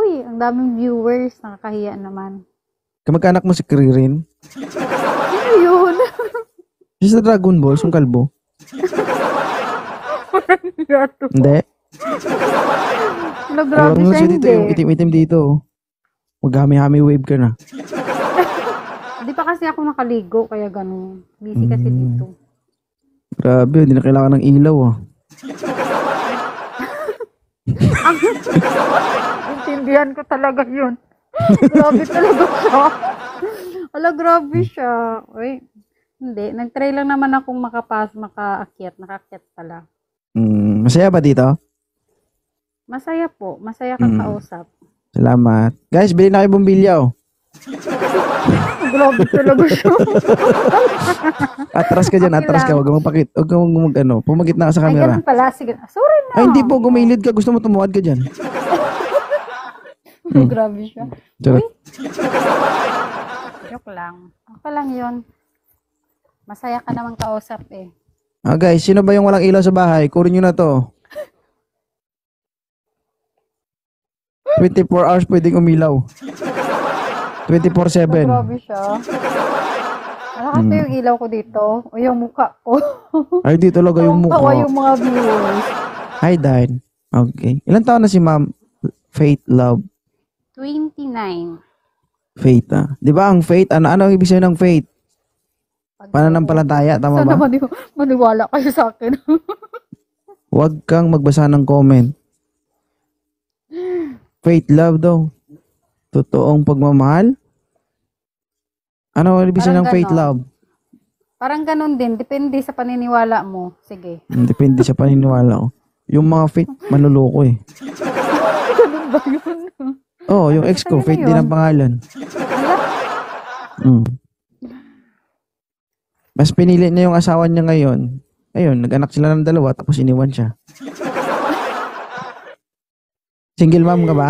Uy, ang daming viewers. Nakakahiya naman. Kamag-anak mo si Kririn? Sino yun? Si sa Dragon Ball, yung kalbo? Hindi. Ano, grabe Alam mo siya, si dito, hindi. yung itim-itim dito. Maghami-hami wave ka na. Hindi pa kasi ako nakaligo, kaya ganun. Busy kasi dito. Grabe, hindi na kailangan ng ilaw ah. Intindihan ko talaga yun. Grabe talaga siya. Ala, grabe siya. Uy, hindi. Nag-try lang naman akong makaakyat. Nakaakyat pala. Masaya ba dito? Masaya po. Masaya kang kausap. Salamat. Guys, bilhin na kayo bumbilya oh. Grabe talaga siya. Atras ka dyan, Okay atras ka. lang. Huwag kang mapakit. Huwag kang pumagit na ka sa Ay, camera. ganun pala. Sige. Sorry na. Ay, hindi po, gumilid ka. Gusto mo tumuwad ka dyan. Grabe siya. Charot. Joke lang. Okay lang yun. Masaya ka naman kausap eh. Guys, sino ba yung walang ilaw sa bahay? Kurin nyo na to. 24 hours pwedeng umilaw. 24/7. Grabe siya. Ano kasi yung ilaw ko dito? O yung mukha ko? Ay, di talaga yung Tawa mukha. yung mga viewers. Hi, Dan. Okay. Ilan taon na si Ma'am Faith Love? 29. Faith, ah. Di ba ang faith? Ano ang ibig sabihin ng faith? Pananampalataya, tama Sana ba? maniwala kayo sa akin. Huwag kang magbasa ng comment. Faith love daw. Totoong pagmamahal? Ano ang ibig sabihin ng Parang faith ganon. love? Parang ganun din. Depende sa paniniwala mo. Sige. Depende sa paniniwala ko. Yung mga faith, manluloko eh. Ganun ba yun? Oh, yung ex ko, Ano faith yun? din ang pangalan. Mas pinili niya yung asawa niya ngayon. Ayun, nag-anak sila ng dalawa tapos iniwan siya. Single mom ka ba?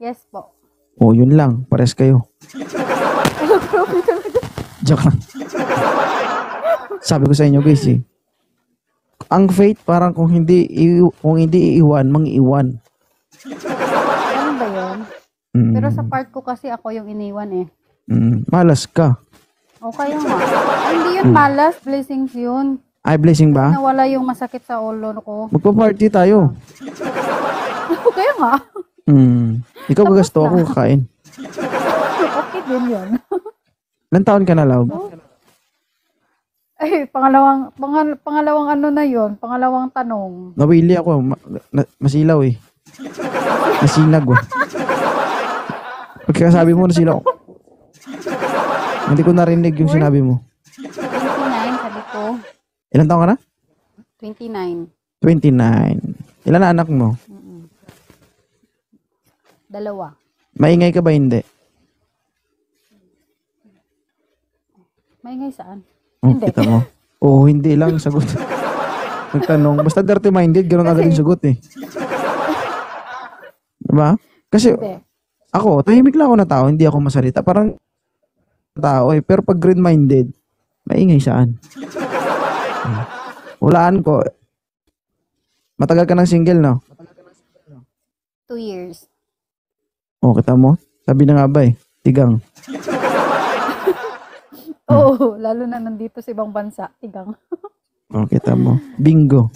Yes po. Oh, yun lang. Pares kayo. Joke lang. Sabi ko sa inyo guys eh. Ang faith parang kung hindi iiwan, mang-iwan. Ganun ba yun? Pero sa part ko kasi ako yung iniwan eh. Malas ka. O kaya nga. Ay, hindi yun malas. Blessings yun. Ay, blessing ba? Nawala yung masakit sa ulo ko. Magpa-party tayo. Kaya nga. Ikaw gagasto ako kakain. Okay din yun. Ilan taon ka na, love? Ay, pangalawang ano na yun. Pangalawang tanong. Nawili ako. Masilaw eh. Nasinag oh. Pagkasabi mo nasilaw. Hindi ko narinig yung sinabi mo. 29, sabi ko. Ilan taon ka na? 29. 29. Ilan na anak mo? 2. Maingay ka ba hindi? Maingay saan? Oh, Hindi. kita mo. Oo, hindi lang sagot. Nagtanong. Basta dirty-minded, gano'n agad yung sagot eh. Diba? Kasi Hindi. ako, tahimik lang ako na tao, hindi ako masalita. Parang tao eh. Pero pag green-minded, maingay saan? Hulaan ko. Matagal ka ng single, no? 2 years. O, kita mo? Sabi na nga ba eh. Tigang. Oo, lalo na nandito sa ibang bansa. Tigang. O, kita mo. Bingo.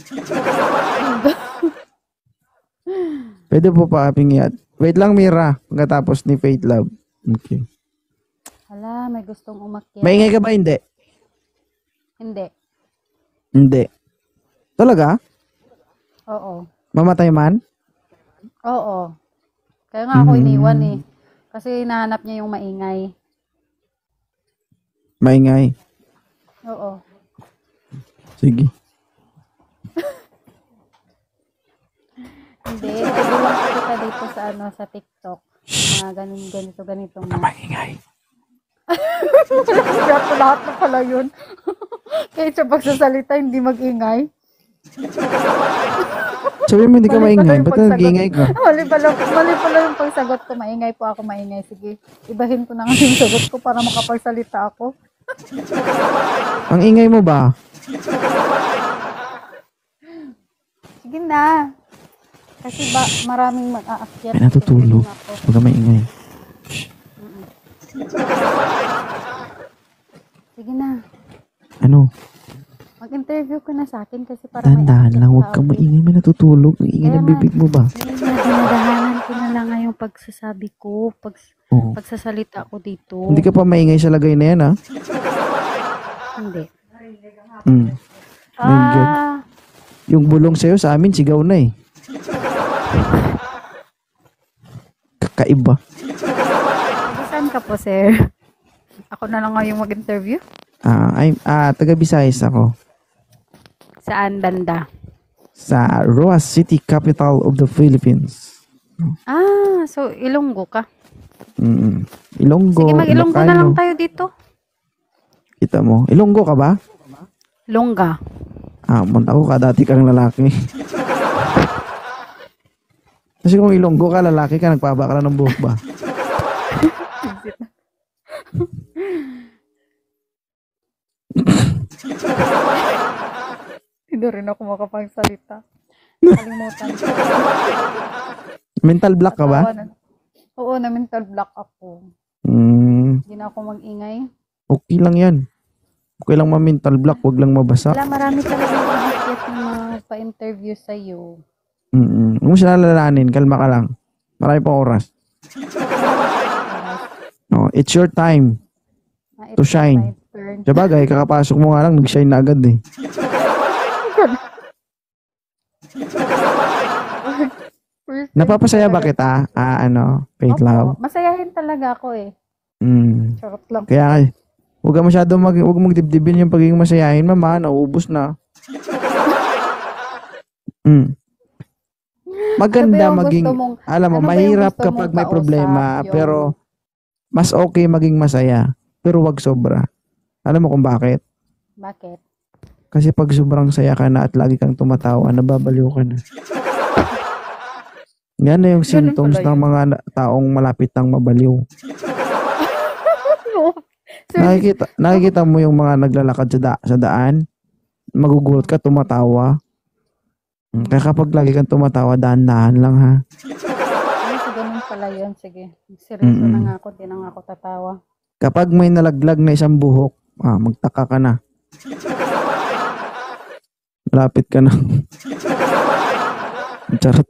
Pwede po pa pingyat. Wait lang, Mira. Pagkatapos ni Faith Love. Okay. Hala, may gustong umakyat. Maingay ka ba? Hindi. Hindi. Hindi. Talaga? Oo. Mamatay man? Oo. Kaya nga ako iniwan eh. Kasi nahanap niya yung maingay. Maingay. Oo. Sige. Hindi. Idol lang po kita dito sa sa TikTok. Mga ganito. Maingay. Kaya po lahat na pala yun. Kahit sa pagsasalita, hindi mag-ingay. Sabi mo hindi ka Mali pala maingay. yung Ba't ka pagsagot. nag-iingay ka? Mali pala yung pagsagot ko. Maingay po ako, maingay. Sige, ibahin ko na nga yung sagot ko para makapagsalita ako. Ang ingay mo ba? Sige na. Kasi maraming mag-aakyat. May natutulog. Ako. Huwag ka maingay. Sige na. Ano? Mag-interview ka na sa akin kasi para may Dahan-dahan aakyat lang. Huwag tao ka din. maingay. May natutulog. Ang ingay Kaya ng nga, bibig mo ba? dinadahanan ko na lang nga yung pagsasabi ko. Oo. Pagsasalita ko dito. Hindi ka pa maingay sa lagay na yan, ha? Hindi. Mm. Medyo. Ah, Yung bulong sa'yo sa amin, sigaw na eh. Kakaiba. saan ka po, sir? Ako na lang ngayong mag-interview? Taga Visayas ako. Saan banda? Sa Roas City, capital of the Philippines. Ah, so Ilonggo ka? Ilonggo, Sige, mag-Ilonggo na lang Ilocano. tayo dito. Kita mo. Ilonggo ka ba? Longga. Munta ko ka, dati kang lalaki. Kasi kung Ilonggo ka, lalaki ka, nagpaba ka na ng buhok ba? Hindi rin ako makapagsalita. Kalimutan ko. Mental block ka ba? Oo, na mental block ako. Hindi na ako mag-ingay. Okay lang yan. Okay lang ma-mental block, wag lang mabasa. Wala, marami talaga mag-akit na pa-interview sa'yo. Huwag mo siya lalalanin, kalma ka lang. Marami pang oras. No, it's your time to shine. Sabagay, kakapasok mo nga lang, nag-shine na agad eh. Napapasaya ba kita? Wait lang. Masayahin talaga ako eh. Charot lang. Kaya, huwag ka masyado huwag mong dibdibin yung pagiging masayahin, mama, nauubos na. Maganda maging, alam mo, mahirap kapag may problema, pero mas okay maging masaya, pero wag sobra. Alam mo kung bakit? Bakit? Kasi pag sobrang saya ka na at lagi kang tumatawa, nababaliw ka na. Yan na yung symptoms ng mga taong malapit ng mabaliw. Nakikita mo yung mga naglalakad sa daan, magugulat ka, tumatawa. Kaya kapag lagi kang tumatawa, dahan-dahan lang ha. So, ganun pala yun. Sige. Seryoso na nga ako, di na nga ako tatawa. Kapag may nalaglag na isang buhok, magtaka ka na. Malapit ka na. Charot.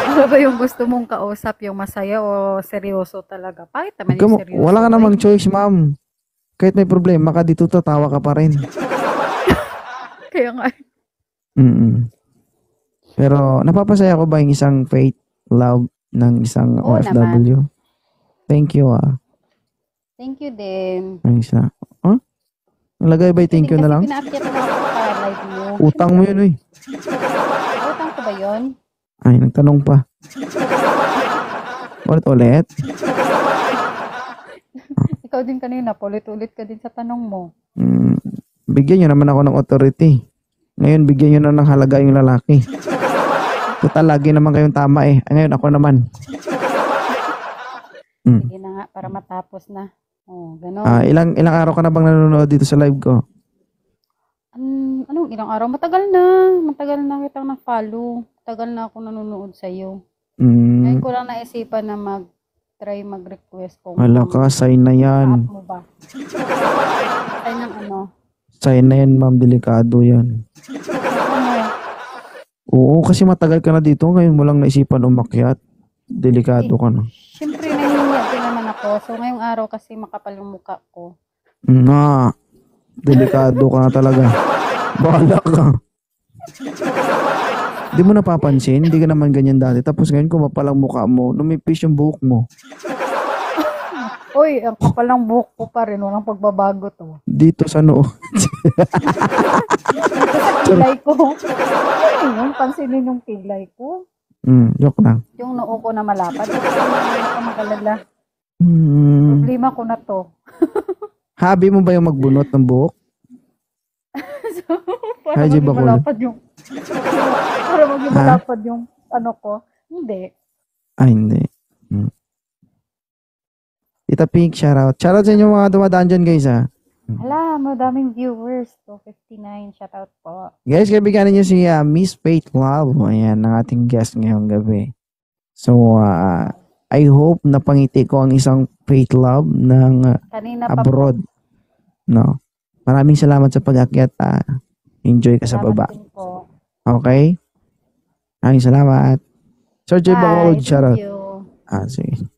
Ano ba yung gusto mong kausap? Yung masaya o seryoso talaga? Bakit naman yung seryoso? Wala ka namang choice, ma'am. Kahit may problema ka, dito tatawa ka pa rin. Kaya nga. Pero napapasaya ko ba yung isang faith, love ng isang Oo OFW? naman. Thank you Thank you din. Ang isa. Nalagay ba yung thank you na lang? Kasi pinaakyat mo ako sa live mo. Utang mo yun, Utang ko ba yun? Ay, nagtanong pa. Ulit. Ikaw din kanina, ulit-ulit ka din sa tanong mo. Bigyan nyo naman ako ng authority. Ngayon, bigyan nyo na ng halaga yung lalaki. Total, lagi naman kayong tama eh. Ngayon, ako naman. Sige na nga, para matapos na. Gano'n. Ilang araw ka na bang nanonood dito sa live ko? Anong ilang araw? Matagal na kitang na-follow. Matagal na ako nanonood sa'yo. Ngayon ko lang naisipan na try mag-request kung Hala ka, sign na yan. mo ba? Sign ng ano? Sign na yan, ma'am. Delikado yan. Oo, kasi matagal ka na dito. Ngayon mo lang naisipan umakyat. Delikado ka na. Siyempre, nahihiya din naman ako. So, ngayong araw kasi makapal yung mukha ko. Delikado ka na talaga. Bahala ka. Di mo napapansin, hindi ka naman ganyan dati. Tapos ngayon kumapal ang mukha mo, lumipis yung buhok mo. Uy, ang kapal ng buhok ko pa rin. Walang pagbabago to. Dito sa noo. Dito sa kilay ko. Ayun, pansinin yung kilay ko. Joke lang. Yung noo ko na malapad. Hindi ako mag-alala. Problema ko na to. Hobby mo ba yung magbunot ng buhok? Para maging malapad yung para maging malapad yung ano ko. Hindi. Hindi. Tita Pink, shoutout. Shoutout sa inyo mga dumadaan dyan guys ha. Hala, madaming viewers. 259. Shoutout po. Guys, kaibigan niyo si Miss Faith Love. Ayan, ang ating guest ngayong gabi. So, I hope napangiti ko ang isang Faith Love ng Kanina pa po. abroad. No? Maraming salamat sa pag-akyat. Enjoy ka sa Salamat baba. din po. Okay? Maraming salamat. Sir J. Bye. Bacolod, Thank shoutout. you. Sige.